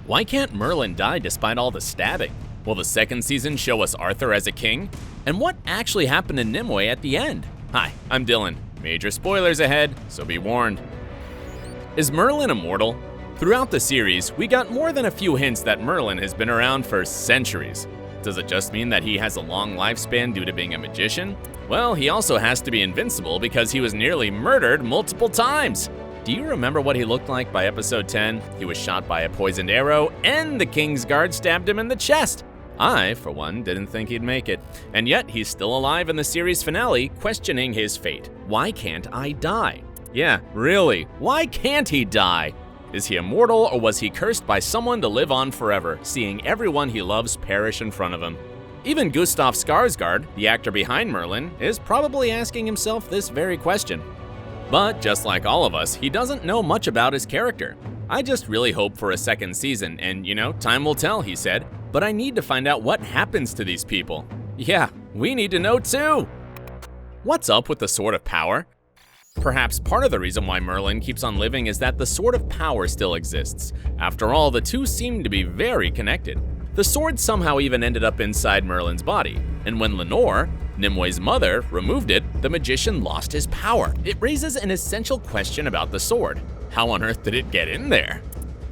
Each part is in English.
Why can't Merlin die despite all the stabbing? Will the second season show us Arthur as a king? And what actually happened to Nimue at the end? Hi, I'm Dylan. Major spoilers ahead, so be warned. Is Merlin immortal? Throughout the series, we got more than a few hints that Merlin has been around for centuries. Does it just mean that he has a long lifespan due to being a magician? Well, he also has to be invincible because he was nearly murdered multiple times. Do you remember what he looked like by episode 10? He was shot by a poisoned arrow and the king's guard stabbed him in the chest. I, for one, didn't think he'd make it. And yet, he's still alive in the series finale, questioning his fate. Why can't I die? Yeah, really, why can't he die? Is he immortal, or was he cursed by someone to live on forever, seeing everyone he loves perish in front of him? Even Gustaf Skarsgard, the actor behind Merlin, is probably asking himself this very question. But just like all of us, he doesn't know much about his character. I just really hope for a second season, and time will tell, he said. But I need to find out what happens to these people. Yeah, we need to know too! What's up with the Sword of Power? Perhaps part of the reason why Merlin keeps on living is that the Sword of Power still exists. After all, the two seem to be very connected. The sword somehow even ended up inside Merlin's body, and when Lenore, Nimue's mother, removed it, the magician lost his power. It raises an essential question about the sword. How on earth did it get in there?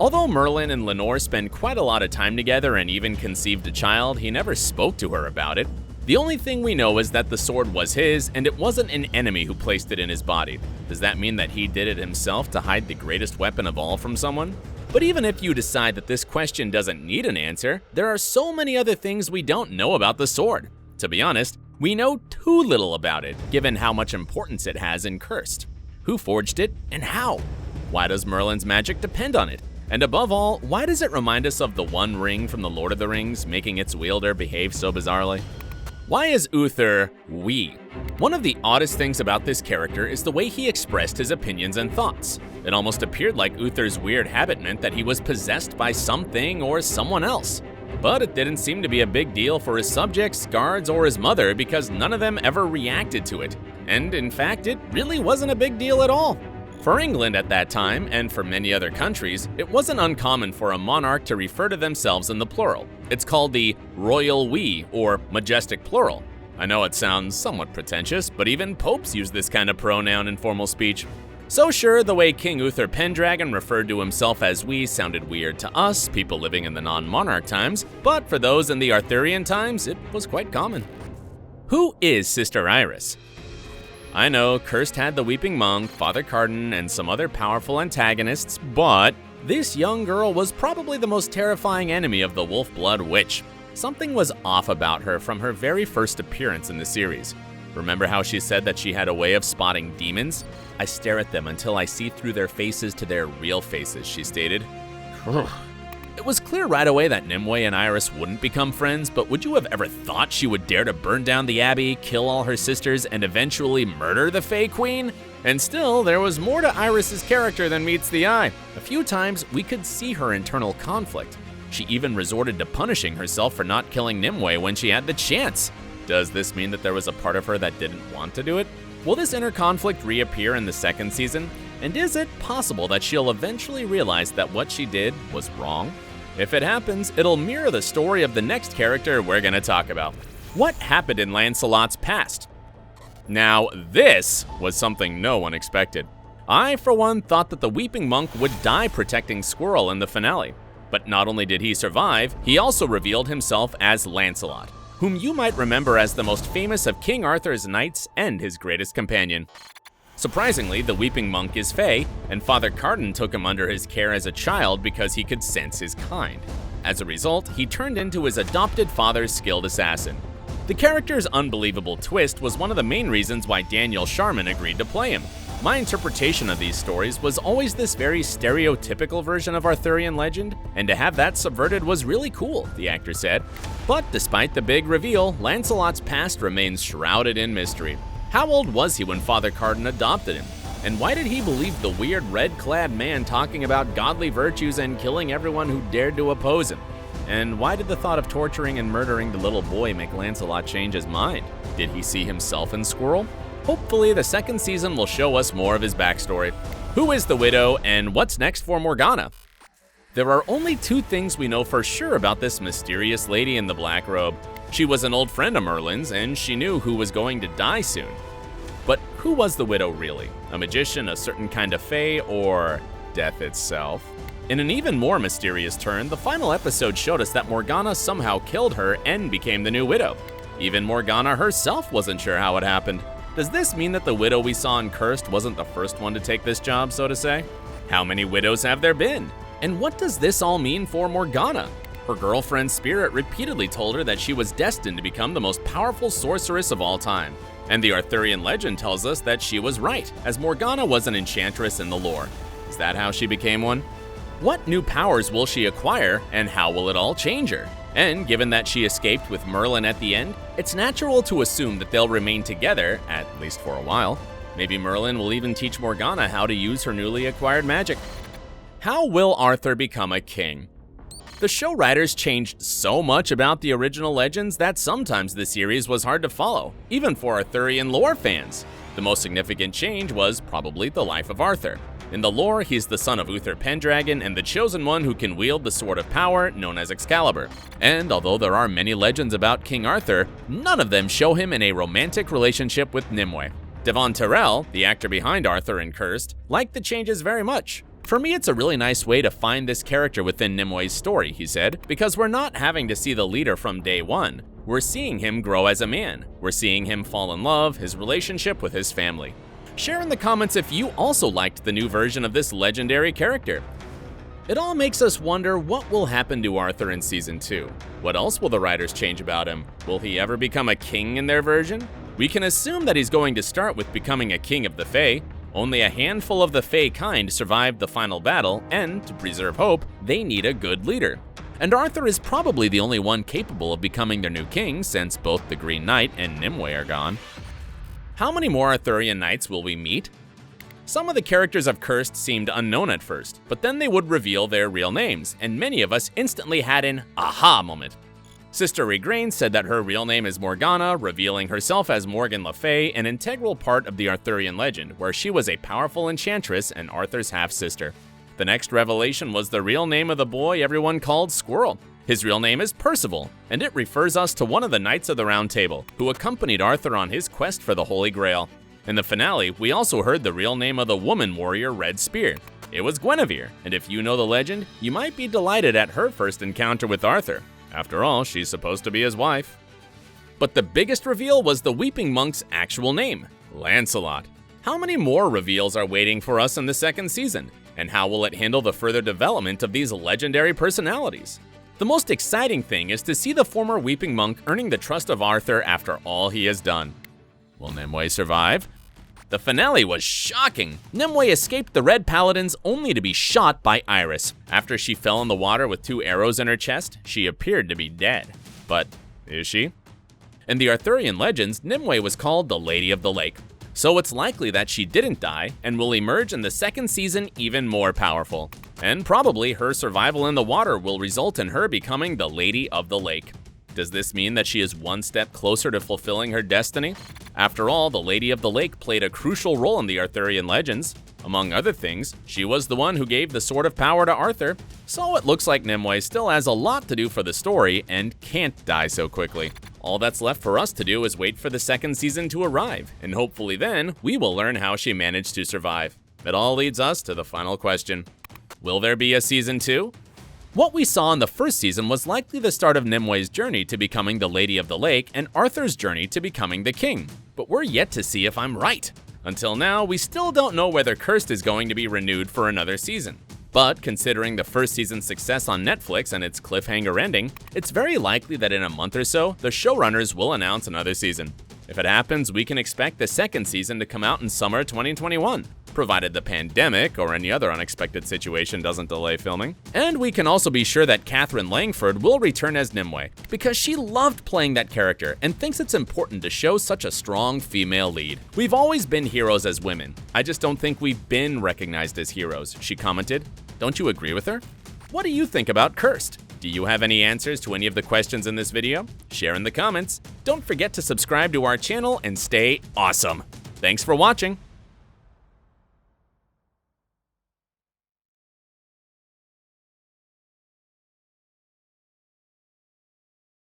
Although Merlin and Lenore spend quite a lot of time together and even conceived a child, he never spoke to her about it. The only thing we know is that the sword was his, and it wasn't an enemy who placed it in his body. Does that mean that he did it himself to hide the greatest weapon of all from someone? But even if you decide that this question doesn't need an answer, there are so many other things we don't know about the sword. To be honest, we know too little about it, given how much importance it has in Cursed. Who forged it, and how? Why does Merlin's magic depend on it? And above all, why does it remind us of the One Ring from the Lord of the Rings, making its wielder behave so bizarrely? Why is Uther we? One of the oddest things about this character is the way he expressed his opinions and thoughts. It almost appeared like Uther's weird habit meant that he was possessed by something or someone else. But it didn't seem to be a big deal for his subjects, guards, or his mother because none of them ever reacted to it. And in fact, it really wasn't a big deal at all. For England at that time, and for many other countries, it wasn't uncommon for a monarch to refer to themselves in the plural. It's called the royal we, or majestic plural. I know it sounds somewhat pretentious, but even popes use this kind of pronoun in formal speech. So sure, the way King Uther Pendragon referred to himself as we sounded weird to us, people living in the non-monarch times, but for those in the Arthurian times, it was quite common. Who is Sister Iris? I know, Cursed had the Weeping Monk, Father Cardan, and some other powerful antagonists, but this young girl was probably the most terrifying enemy of the Wolf-Blood Witch. Something was off about her from her very first appearance in the series. Remember how she said that she had a way of spotting demons? I stare at them until I see through their faces to their real faces, she stated. It was clear right away that Nimue and Iris wouldn't become friends, but would you have ever thought she would dare to burn down the abbey, kill all her sisters, and eventually murder the Fae Queen? And still, there was more to Iris's character than meets the eye. A few times, we could see her internal conflict. She even resorted to punishing herself for not killing Nimue when she had the chance. Does this mean that there was a part of her that didn't want to do it? Will this inner conflict reappear in the second season? And is it possible that she'll eventually realize that what she did was wrong? If it happens, it'll mirror the story of the next character we're gonna talk about. What happened in Lancelot's past? Now, this was something no one expected. I, for one, thought that the Weeping Monk would die protecting Squirrel in the finale. But not only did he survive, he also revealed himself as Lancelot, whom you might remember as the most famous of King Arthur's knights and his greatest companion. Surprisingly, the Weeping Monk is Fae, and Father Cardan took him under his care as a child because he could sense his kind. As a result, he turned into his adopted father's skilled assassin. The character's unbelievable twist was one of the main reasons why Daniel Sharman agreed to play him. My interpretation of these stories was always this very stereotypical version of Arthurian legend, and to have that subverted was really cool, the actor said. But despite the big reveal, Lancelot's past remains shrouded in mystery. How old was he when Father Cardan adopted him? And why did he believe the weird red-clad man talking about godly virtues and killing everyone who dared to oppose him? And why did the thought of torturing and murdering the little boy make Lancelot change his mind? Did he see himself in Squirrel? Hopefully, the second season will show us more of his backstory. Who is the widow, and what's next for Morgana? There are only two things we know for sure about this mysterious lady in the black robe. She was an old friend of Merlin's, and she knew who was going to die soon. But who was the widow really? A magician, a certain kind of fae, or death itself? In an even more mysterious turn, the final episode showed us that Morgana somehow killed her and became the new widow. Even Morgana herself wasn't sure how it happened. Does this mean that the widow we saw in Cursed wasn't the first one to take this job, so to say? How many widows have there been? And what does this all mean for Morgana? Her girlfriend Spirit repeatedly told her that she was destined to become the most powerful sorceress of all time. And the Arthurian legend tells us that she was right, as Morgana was an enchantress in the lore. Is that how she became one? What new powers will she acquire, and how will it all change her? And given that she escaped with Merlin at the end, it's natural to assume that they'll remain together, at least for a while. Maybe Merlin will even teach Morgana how to use her newly acquired magic. How will Arthur become a king? The show writers changed so much about the original legends that sometimes the series was hard to follow, even for Arthurian lore fans. The most significant change was probably the life of Arthur. In the lore, he's the son of Uther Pendragon and the chosen one who can wield the Sword of Power known as Excalibur. And although there are many legends about King Arthur, none of them show him in a romantic relationship with Nimue. Devon Terrel, the actor behind Arthur in Cursed, liked the changes very much. For me, it's a really nice way to find this character within Nimue's story, he said, because we're not having to see the leader from day one. We're seeing him grow as a man. We're seeing him fall in love, his relationship with his family. Share in the comments if you also liked the new version of this legendary character. It all makes us wonder what will happen to Arthur in Season 2. What else will the writers change about him? Will he ever become a king in their version? We can assume that he's going to start with becoming a king of the Fae. Only a handful of the Fae kind survived the final battle, and to preserve hope, they need a good leader. And Arthur is probably the only one capable of becoming their new king since both the Green Knight and Nimue are gone. How many more Arthurian Knights will we meet? Some of the characters of Cursed seemed unknown at first, but then they would reveal their real names, and many of us instantly had an aha moment. Sister Regraine said that her real name is Morgana, revealing herself as Morgan Le Fay, an integral part of the Arthurian legend, where she was a powerful enchantress and Arthur's half-sister. The next revelation was the real name of the boy everyone called Squirrel. His real name is Percival, and it refers us to one of the Knights of the Round Table, who accompanied Arthur on his quest for the Holy Grail. In the finale, we also heard the real name of the woman warrior Red Spear. It was Guinevere, and if you know the legend, you might be delighted at her first encounter with Arthur. After all, she's supposed to be his wife. But the biggest reveal was the Weeping Monk's actual name, Lancelot. How many more reveals are waiting for us in the second season? And how will it handle the further development of these legendary personalities? The most exciting thing is to see the former Weeping Monk earning the trust of Arthur after all he has done. Will Nimue survive? The finale was shocking. Nimue escaped the Red Paladins only to be shot by Iris. After she fell in the water with 2 arrows in her chest, she appeared to be dead. But is she? In the Arthurian legends, Nimue was called the Lady of the Lake. So it's likely that she didn't die and will emerge in the second season even more powerful. And probably her survival in the water will result in her becoming the Lady of the Lake. Does this mean that she is one step closer to fulfilling her destiny? After all, the Lady of the Lake played a crucial role in the Arthurian legends. Among other things, she was the one who gave the Sword of Power to Arthur, so it looks like Nimue still has a lot to do for the story and can't die so quickly. All that's left for us to do is wait for the second season to arrive, and hopefully then, we will learn how she managed to survive. It all leads us to the final question. Will there be a season 2? What we saw in the first season was likely the start of Nimue's journey to becoming the Lady of the Lake and Arthur's journey to becoming the king. But we're yet to see if I'm right. Until now, we still don't know whether Cursed is going to be renewed for another season. But considering the first season's success on Netflix and its cliffhanger ending, it's very likely that in a month or so, the showrunners will announce another season. If it happens, we can expect the second season to come out in summer 2021. Provided the pandemic or any other unexpected situation doesn't delay filming. And we can also be sure that Katherine Langford will return as Nimue, because she loved playing that character and thinks it's important to show such a strong female lead. We've always been heroes as women. I just don't think we've been recognized as heroes, she commented. Don't you agree with her? What do you think about Cursed? Do you have any answers to any of the questions in this video? Share in the comments. Don't forget to subscribe to our channel and stay awesome. Thanks for watching.